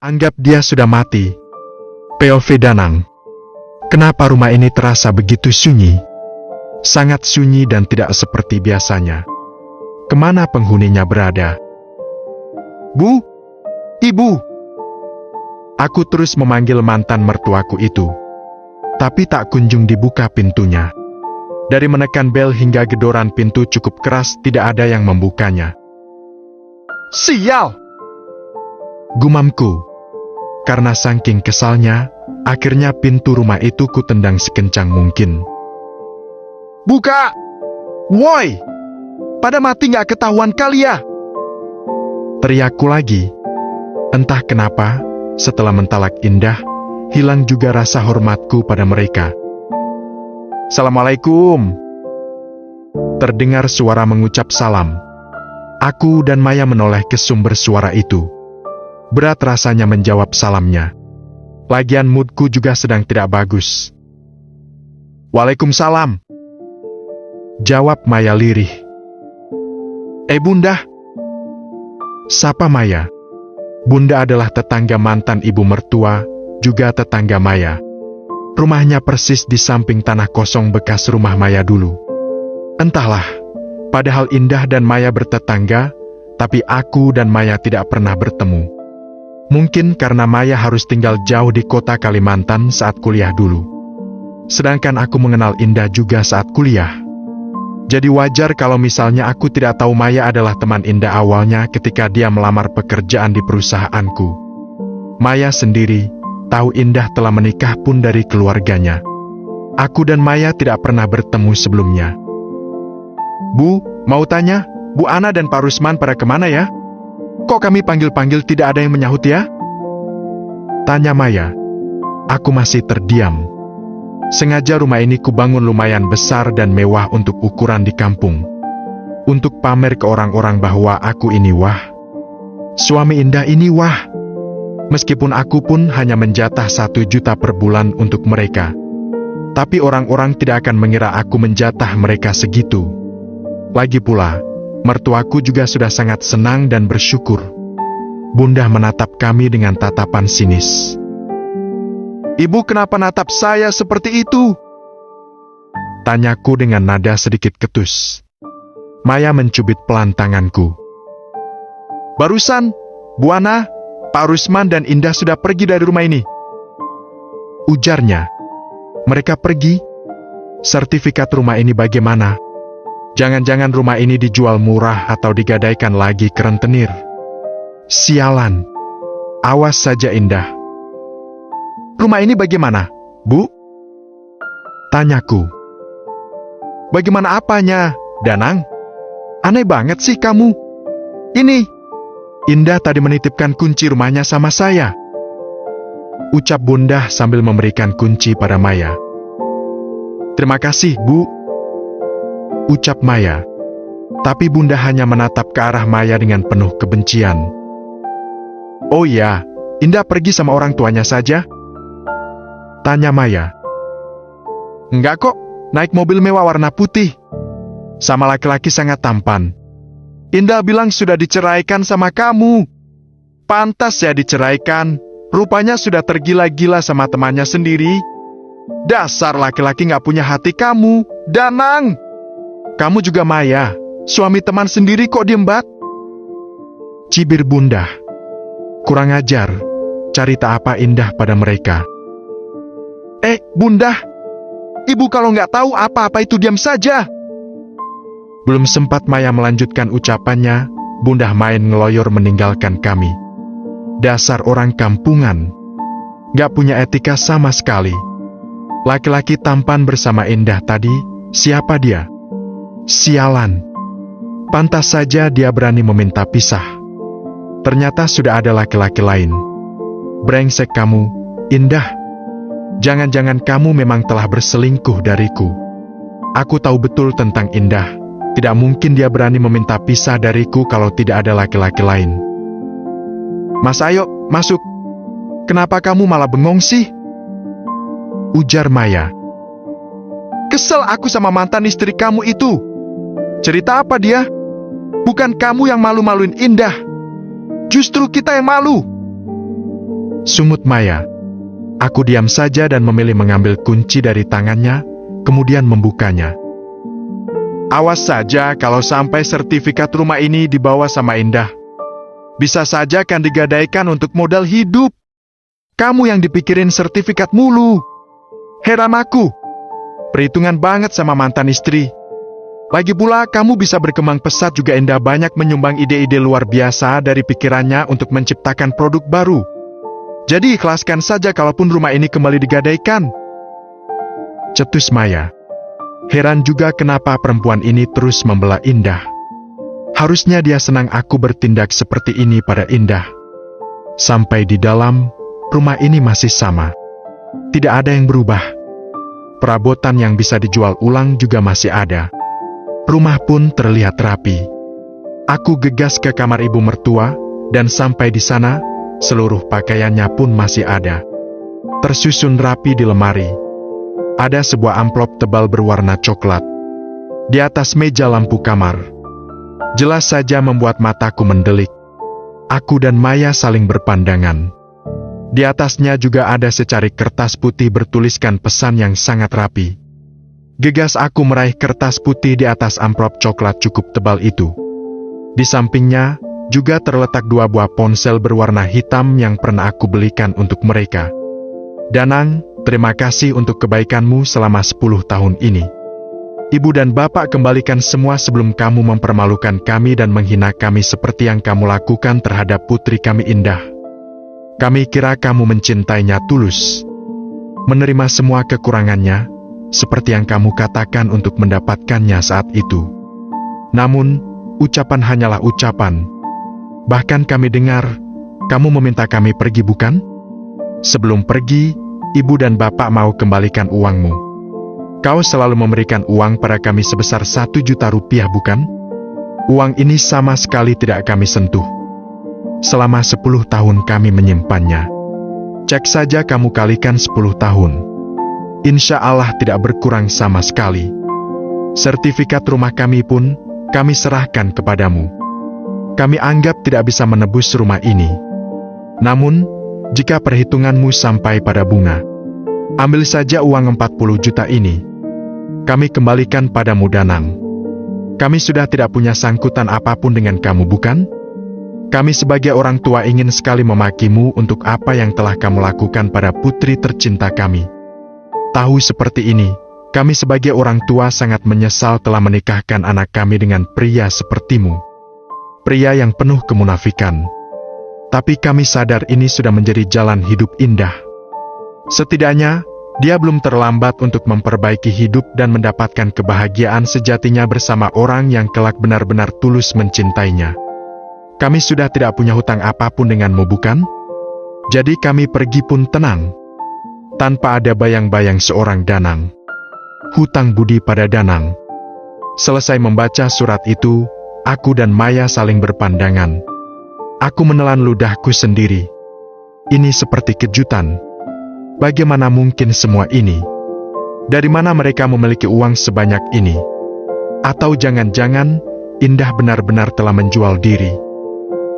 Anggap dia sudah mati. POV Danang. Kenapa rumah ini terasa begitu sunyi? Sangat sunyi dan tidak seperti biasanya. Kemana penghuninya berada? Bu, Ibu. Aku terus memanggil mantan mertuaku itu. Tapi tak kunjung dibuka pintunya. Dari menekan bel hingga gedoran pintu cukup keras, tidak ada yang membukanya. Sial! Gumamku. Karena saking kesalnya, akhirnya pintu rumah itu kutendang sekencang mungkin. Buka! Woi! Pada mati gak ketahuan kali ya? Teriakku lagi. Entah kenapa, setelah mentalak Indah, hilang juga rasa hormatku pada mereka. Assalamualaikum. Terdengar suara mengucap salam. Aku dan Maya menoleh ke sumber suara itu. Berat rasanya menjawab salamnya. Lagian moodku juga sedang tidak bagus. Waalaikumsalam. Jawab Maya lirih. Bunda. Sapa Maya. Bunda adalah tetangga mantan ibu mertua, juga tetangga Maya. Rumahnya persis di samping tanah kosong bekas rumah Maya dulu. Entahlah, padahal Indah dan Maya bertetangga, tapi aku dan Maya tidak pernah bertemu. Mungkin karena Maya harus tinggal jauh di kota Kalimantan saat kuliah dulu. Sedangkan aku mengenal Indah juga saat kuliah. Jadi wajar kalau misalnya aku tidak tahu Maya adalah teman Indah awalnya ketika dia melamar pekerjaan di perusahaanku. Maya sendiri tahu Indah telah menikah pun dari keluarganya. Aku dan Maya tidak pernah bertemu sebelumnya. Bu, mau tanya, Bu Ana dan Pak Rusman pada kemana ya? Kok kami panggil-panggil tidak ada yang menyahut ya? Tanya Maya. Aku masih terdiam. Sengaja rumah ini kubangun lumayan besar dan mewah untuk ukuran di kampung. Untuk pamer ke orang-orang bahwa aku ini wah. Suami Indah ini wah. Meskipun aku pun hanya menjatah 1 juta per bulan untuk mereka. Tapi orang-orang tidak akan mengira aku menjatah mereka segitu. Lagi pula, mertuaku juga sudah sangat senang dan bersyukur. Bunda menatap kami dengan tatapan sinis. Ibu kenapa natap saya seperti itu? Tanyaku dengan nada sedikit ketus. Maya mencubit pelan tanganku. Barusan, Bu Ana, Pak Rusman dan Indah sudah pergi dari rumah ini. Ujarnya. Mereka pergi? Sertifikat rumah ini bagaimana? Jangan-jangan rumah ini dijual murah atau digadaikan lagi ke rentenir. Sialan. Awas saja Indah. Rumah ini bagaimana, Bu? Tanyaku. Bagaimana apanya, Danang? Aneh banget sih kamu. Ini, Indah tadi menitipkan kunci rumahnya sama saya. Ucap Bunda sambil memberikan kunci pada Maya. Terima kasih, Bu. Ucap Maya. Tapi Bunda hanya menatap ke arah Maya dengan penuh kebencian. Oh iya, Indah pergi sama orang tuanya saja? Tanya Maya. Enggak kok, naik mobil mewah warna putih. Sama laki-laki sangat tampan. Indah bilang sudah diceraikan sama kamu. Pantas ya diceraikan, rupanya sudah tergila-gila sama temannya sendiri. Dasar laki-laki gak punya hati kamu, Danang. Kamu juga Maya, suami teman sendiri kok diembat? Cibir Bunda. Kurang ajar, cerita apa Indah pada mereka. Bunda, Ibu kalau nggak tahu apa-apa itu diam saja. Belum sempat Maya melanjutkan ucapannya, Bunda main ngeloyor meninggalkan kami. Dasar orang kampungan, nggak punya etika sama sekali. Laki-laki tampan bersama Indah tadi, siapa dia? Sialan. Pantas saja dia berani meminta pisah. Ternyata sudah ada laki-laki lain. Brengsek kamu, Indah. Jangan-jangan kamu memang telah berselingkuh dariku. Aku tahu betul tentang Indah. Tidak mungkin dia berani meminta pisah dariku kalau tidak ada laki-laki lain. Mas ayo, masuk. Kenapa kamu malah bengong sih? Ujar Maya. Kesel aku sama mantan istri kamu itu. Cerita apa dia? Bukan kamu yang malu-maluin Indah. Justru kita yang malu. Sungut Maya. Aku diam saja dan memilih mengambil kunci dari tangannya, kemudian membukanya. Awas saja kalau sampai sertifikat rumah ini dibawa sama Indah. Bisa saja kan digadaikan untuk modal hidup. Kamu yang dipikirin sertifikat mulu. Heran aku. Perhitungan banget sama mantan istri. Lagi pula kamu bisa berkembang pesat juga. Indah banyak menyumbang ide-ide luar biasa dari pikirannya untuk menciptakan produk baru. Jadi ikhlaskan saja kalaupun rumah ini kembali digadaikan. Cetus Maya. Heran juga kenapa perempuan ini terus membela Indah. Harusnya dia senang aku bertindak seperti ini pada Indah. Sampai di dalam, rumah ini masih sama. Tidak ada yang berubah. Perabotan yang bisa dijual ulang juga masih ada. Rumah pun terlihat rapi. Aku gegas ke kamar ibu mertua, dan sampai di sana, seluruh pakaiannya pun masih ada. Tersusun rapi di lemari. Ada sebuah amplop tebal berwarna coklat. Di atas meja lampu kamar. Jelas saja membuat mataku mendelik. Aku dan Maya saling berpandangan. Di atasnya juga ada secarik kertas putih bertuliskan pesan yang sangat rapi. Gegas aku meraih kertas putih di atas amplop coklat cukup tebal itu. Di sampingnya, juga terletak 2 buah ponsel berwarna hitam yang pernah aku belikan untuk mereka. Danang, terima kasih untuk kebaikanmu selama 10 tahun ini. Ibu dan bapak kembalikan semua sebelum kamu mempermalukan kami dan menghina kami seperti yang kamu lakukan terhadap putri kami Indah. Kami kira kamu mencintainya tulus. Menerima semua kekurangannya, seperti yang kamu katakan untuk mendapatkannya saat itu. Namun, ucapan hanyalah ucapan. Bahkan kami dengar, kamu meminta kami pergi bukan? Sebelum pergi, ibu dan bapak mau kembalikan uangmu. Kau selalu memberikan uang pada kami sebesar 1 juta rupiah bukan? Uang ini sama sekali tidak kami sentuh. Selama 10 tahun kami menyimpannya. Cek saja kamu kalikan 10 tahun. Insya Allah tidak berkurang sama sekali. Sertifikat rumah kami pun, kami serahkan kepadamu. Kami anggap tidak bisa menebus rumah ini. Namun, jika perhitunganmu sampai pada bunga, ambil saja uang 40 juta ini. Kami kembalikan padamu Danang. Kami sudah tidak punya sangkutan apapun dengan kamu bukan? Kami sebagai orang tua ingin sekali memakimu untuk apa yang telah kamu lakukan pada putri tercinta kami. Tahu seperti ini, kami sebagai orang tua sangat menyesal telah menikahkan anak kami dengan pria sepertimu. Pria yang penuh kemunafikan. Tapi kami sadar ini sudah menjadi jalan hidup Indah. Setidaknya, dia belum terlambat untuk memperbaiki hidup dan mendapatkan kebahagiaan sejatinya bersama orang yang kelak benar-benar tulus mencintainya. Kami sudah tidak punya hutang apapun denganmu bukan? Jadi kami pergi pun tenang. Tanpa ada bayang-bayang seorang Danang. Hutang budi pada Danang. Selesai membaca surat itu, aku dan Maya saling berpandangan. Aku menelan ludahku sendiri. Ini seperti kejutan. Bagaimana mungkin semua ini? Dari mana mereka memiliki uang sebanyak ini? Atau jangan-jangan, Indah benar-benar telah menjual diri.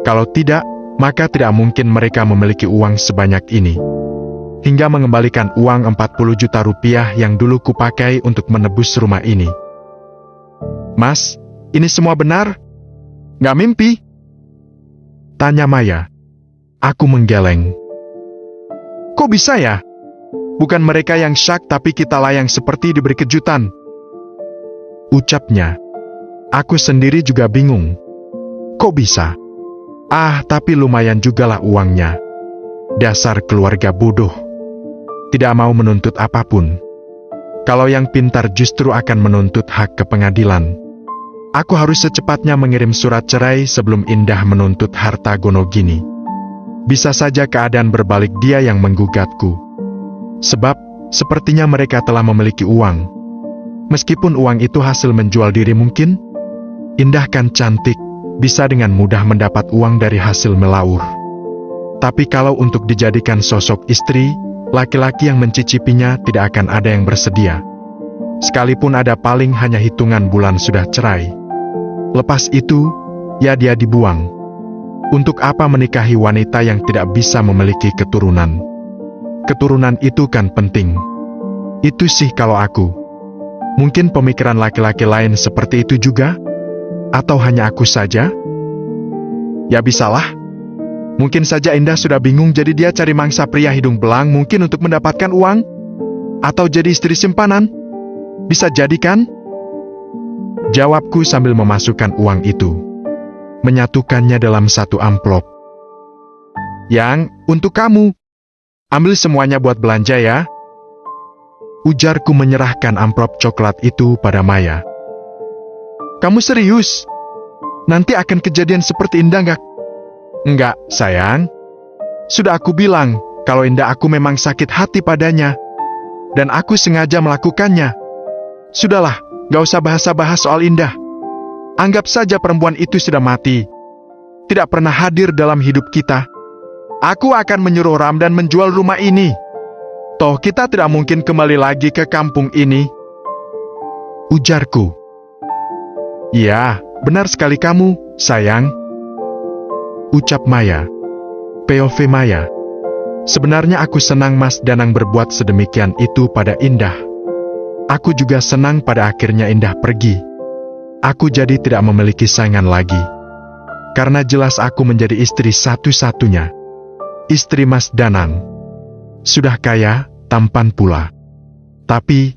Kalau tidak, maka tidak mungkin mereka memiliki uang sebanyak ini. Hingga mengembalikan uang 40 juta rupiah yang dulu kupakai untuk menebus rumah ini. Mas, ini semua benar? Nggak mimpi? Tanya Maya. Aku menggeleng. Kok bisa ya? Bukan mereka yang syak tapi kitalah yang seperti diberi kejutan. Ucapnya. Aku sendiri juga bingung. Kok bisa? Tapi lumayan jugalah uangnya. Dasar keluarga bodoh. Tidak mau menuntut apapun. Kalau yang pintar justru akan menuntut hak ke pengadilan. Aku harus secepatnya mengirim surat cerai sebelum Indah menuntut harta gono gini. Bisa saja keadaan berbalik dia yang menggugatku. Sebab, sepertinya mereka telah memiliki uang. Meskipun uang itu hasil menjual diri mungkin, Indah kan cantik, bisa dengan mudah mendapat uang dari hasil melaur. Tapi kalau untuk dijadikan sosok istri, laki-laki yang mencicipinya tidak akan ada yang bersedia. Sekalipun ada paling hanya hitungan bulan sudah cerai. Lepas itu, ya dia dibuang. Untuk apa menikahi wanita yang tidak bisa memiliki keturunan? Keturunan itu kan penting. Itu sih kalau aku. Mungkin pemikiran laki-laki lain seperti itu juga? Atau hanya aku saja? Ya bisalah. Mungkin saja Indah sudah bingung jadi dia cari mangsa pria hidung belang mungkin untuk mendapatkan uang? Atau jadi istri simpanan? Bisa jadi kan? Jawabku sambil memasukkan uang itu. Menyatukannya dalam satu amplop. Yang, untuk kamu. Ambil semuanya buat belanja ya. Ujarku menyerahkan amplop coklat itu pada Maya. Kamu serius? Nanti akan kejadian seperti Indah enggak? Enggak, sayang. Sudah aku bilang, kalau Indah aku memang sakit hati padanya. Dan aku sengaja melakukannya. Sudahlah, gak usah bahas-bahas soal Indah. Anggap saja perempuan itu sudah mati. Tidak pernah hadir dalam hidup kita. Aku akan menyuruh Ramdan menjual rumah ini. Toh kita tidak mungkin kembali lagi ke kampung ini. Ujarku. Iya, benar sekali kamu, sayang. Ucap Maya. POV Maya. Sebenarnya aku senang Mas Danang berbuat sedemikian itu pada Indah. Aku juga senang pada akhirnya Indah pergi. Aku jadi tidak memiliki saingan lagi. Karena jelas aku menjadi istri satu-satunya. Istri Mas Danang. Sudah kaya, tampan pula. Tapi,